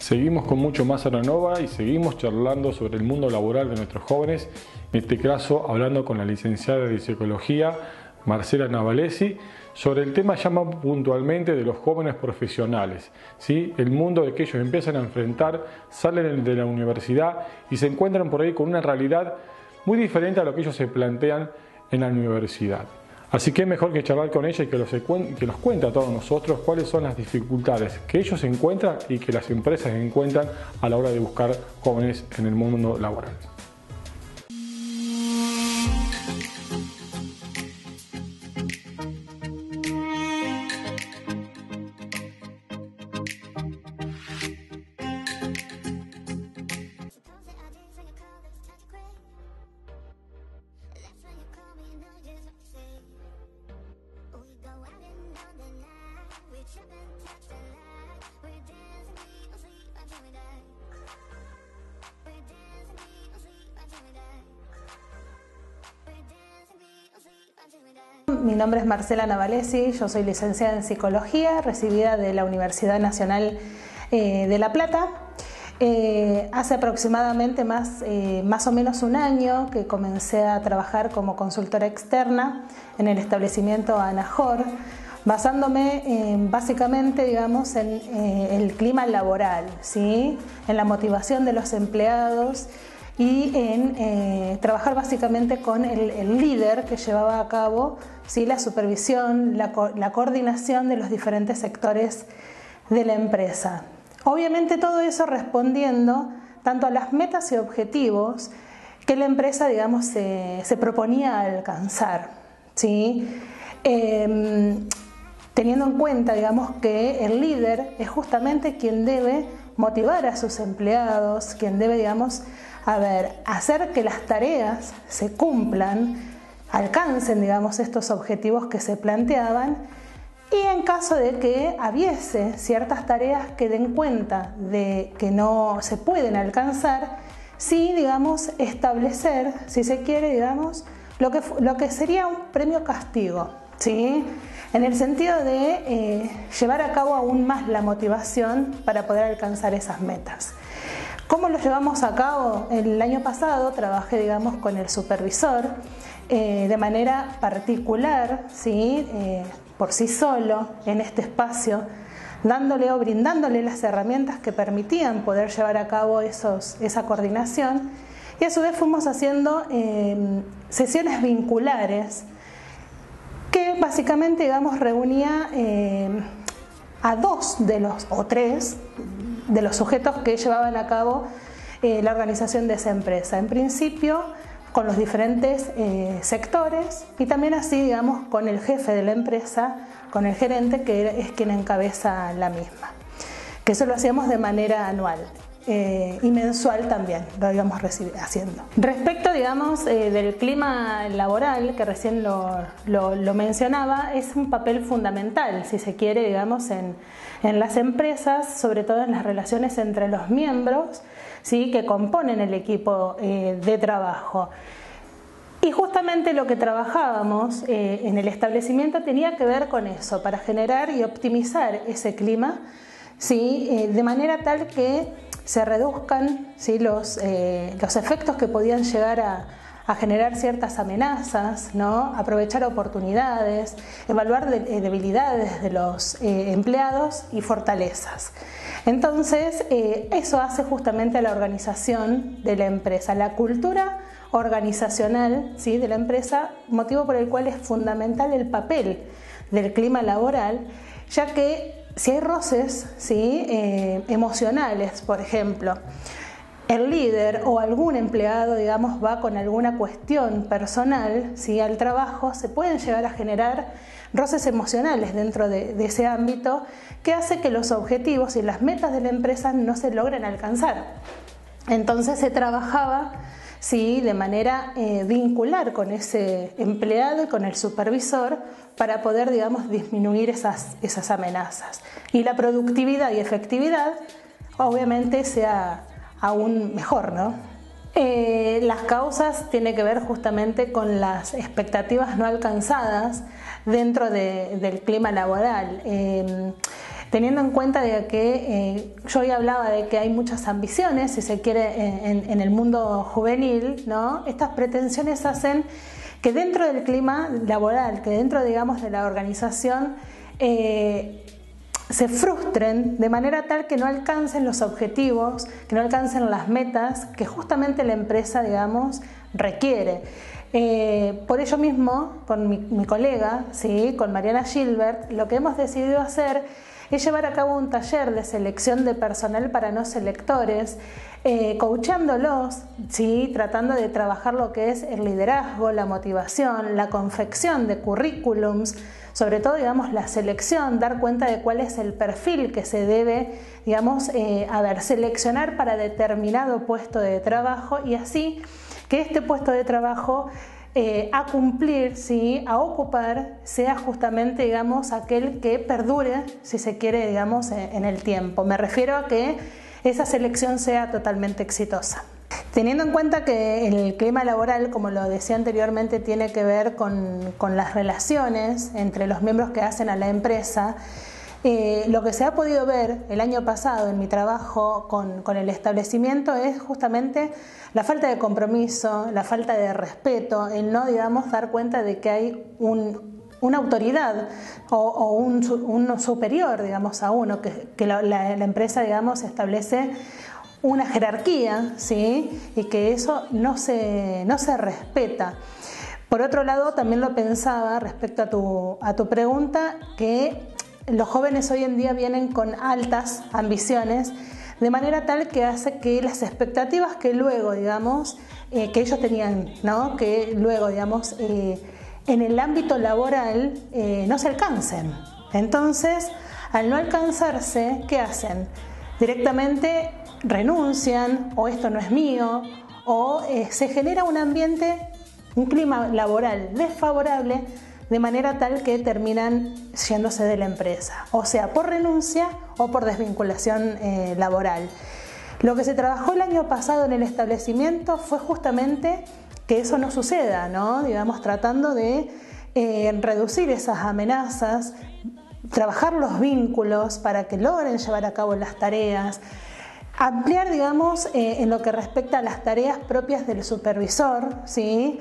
Seguimos con mucho más a la Nova y seguimos charlando sobre el mundo laboral de nuestros jóvenes, en este caso hablando con la licenciada de Psicología Marcela Navalesi sobre el tema ya más puntualmente de los jóvenes profesionales, ¿sí? El mundo de que ellos empiezan a enfrentar, salen de la universidad y se encuentran por ahí con una realidad muy diferente a lo que ellos se plantean en la universidad. Así que es mejor que charlar con ella y que nos cuente a todos nosotros cuáles son las dificultades que ellos encuentran y que las empresas encuentran a la hora de buscar jóvenes en el mundo laboral. Mi nombre es Marcela Navalesi, yo soy licenciada en Psicología, recibida de la Universidad Nacional de La Plata. Hace aproximadamente más o menos un año que comencé a trabajar como consultora externa en el establecimiento Anajor, basándome básicamente, digamos, en el clima laboral, ¿sí? En la motivación de los empleados y en trabajar básicamente con el líder que llevaba a cabo, ¿sí?, la supervisión, la coordinación de los diferentes sectores de la empresa. Obviamente todo eso respondiendo tanto a las metas y objetivos que la empresa, digamos, se proponía alcanzar, ¿sí? Teniendo en cuenta, digamos, que el líder es justamente quien debe motivar a sus empleados, quien debe, digamos, hacer que las tareas se cumplan, alcancen, digamos, estos objetivos que se planteaban, y en caso de que hubiese ciertas tareas que den cuenta de que no se pueden alcanzar, sí, digamos, establecer, si se quiere, digamos, lo que sería un premio castigo, ¿sí? En el sentido de llevar a cabo aún más la motivación para poder alcanzar esas metas. ¿Cómo lo llevamos a cabo? El año pasado trabajé, digamos, con el supervisor de manera particular, ¿sí? Por sí solo, en este espacio, dándole o brindándole las herramientas que permitían poder llevar a cabo esa coordinación, y a su vez fuimos haciendo sesiones vinculares que básicamente, digamos, reunía a tres de los sujetos que llevaban a cabo la organización de esa empresa. En principio con los diferentes sectores y también así, digamos, con el jefe de la empresa, con el gerente, que es quien encabeza la misma. Que eso lo hacíamos de manera anual y mensual también, lo íbamos haciendo. Respecto, digamos, del clima laboral, que recién lo mencionaba, es un papel fundamental, si se quiere, digamos, en las empresas, sobre todo en las relaciones entre los miembros, ¿sí?, que componen el equipo de trabajo. Y justamente lo que trabajábamos en el establecimiento tenía que ver con eso, para generar y optimizar ese clima, ¿sí?, de manera tal que se reduzcan, ¿sí?, los efectos que podían llegar a generar ciertas amenazas, ¿no?, aprovechar oportunidades, evaluar debilidades de los empleados y fortalezas. Entonces, eso hace justamente a la organización de la empresa, la cultura organizacional, ¿sí?, de la empresa, motivo por el cual es fundamental el papel del clima laboral, ya que si hay roces, ¿sí?, emocionales, por ejemplo, el líder o algún empleado, digamos, va con alguna cuestión personal, ¿sí?, al trabajo, se pueden llegar a generar roces emocionales dentro de ese ámbito, que hace que los objetivos y las metas de la empresa no se logren alcanzar. Entonces se trabajaba, sí, de manera vincular con ese empleado y con el supervisor para poder, digamos, disminuir esas amenazas. Y la productividad y efectividad obviamente sea aún mejor, ¿no? Las causas tienen que ver justamente con las expectativas no alcanzadas dentro del clima laboral. teniendo en cuenta de que yo hoy hablaba de que hay muchas ambiciones, si se quiere, en el mundo juvenil, ¿no? Estas pretensiones hacen que dentro del clima laboral, que dentro, digamos, de la organización, se frustren de manera tal que no alcancen los objetivos, que no alcancen las metas que justamente la empresa, digamos, requiere. Por ello mismo, con mi colega, ¿sí?, con Mariana Gilbert, lo que hemos decidido hacer es llevar a cabo un taller de selección de personal para no selectores, coachándolos, ¿sí?, tratando de trabajar lo que es el liderazgo, la motivación, la confección de currículums, sobre todo, digamos, la selección, dar cuenta de cuál es el perfil que se debe, digamos, seleccionar para determinado puesto de trabajo, y así que este puesto de trabajo a cumplir, ¿sí?, a ocupar, sea justamente, digamos, aquel que perdure, si se quiere, digamos, en el tiempo. Me refiero a que esa selección sea totalmente exitosa. Teniendo en cuenta que el clima laboral, como lo decía anteriormente, tiene que ver con las relaciones entre los miembros que hacen a la empresa, lo que se ha podido ver el año pasado en mi trabajo con el establecimiento es justamente la falta de compromiso, la falta de respeto, el no, digamos, dar cuenta de que hay una autoridad o un superior, digamos, a uno, que la empresa, digamos, establece una jerarquía, ¿sí?, y que eso no se respeta. Por otro lado, también lo pensaba respecto a tu pregunta, que los jóvenes hoy en día vienen con altas ambiciones, de manera tal que hace que las expectativas que luego, digamos, que ellos tenían, ¿no?, que luego, digamos, en el ámbito laboral no se alcancen. Entonces, al no alcanzarse, ¿qué hacen? Directamente renuncian, o esto no es mío, o se genera un ambiente, un clima laboral desfavorable, de manera tal que terminan yéndose de la empresa, o sea, por renuncia o por desvinculación laboral. Lo que se trabajó el año pasado en el establecimiento fue justamente que eso no suceda, ¿no? Digamos, tratando de reducir esas amenazas, trabajar los vínculos para que logren llevar a cabo las tareas, ampliar, digamos, en lo que respecta a las tareas propias del supervisor, ¿sí?,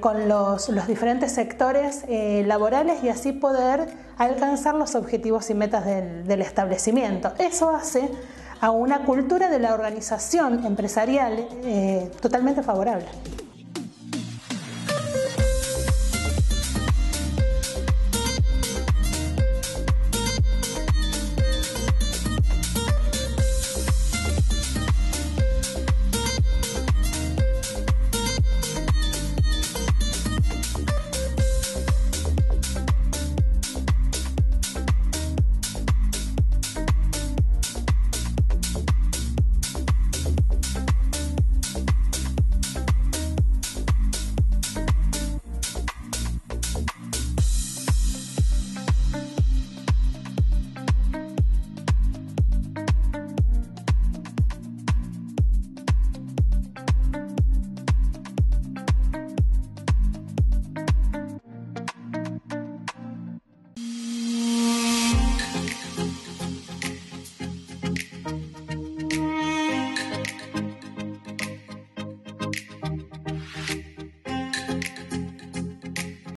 con los diferentes sectores laborales, y así poder alcanzar los objetivos y metas del establecimiento. Eso hace a una cultura de la organización empresarial totalmente favorable.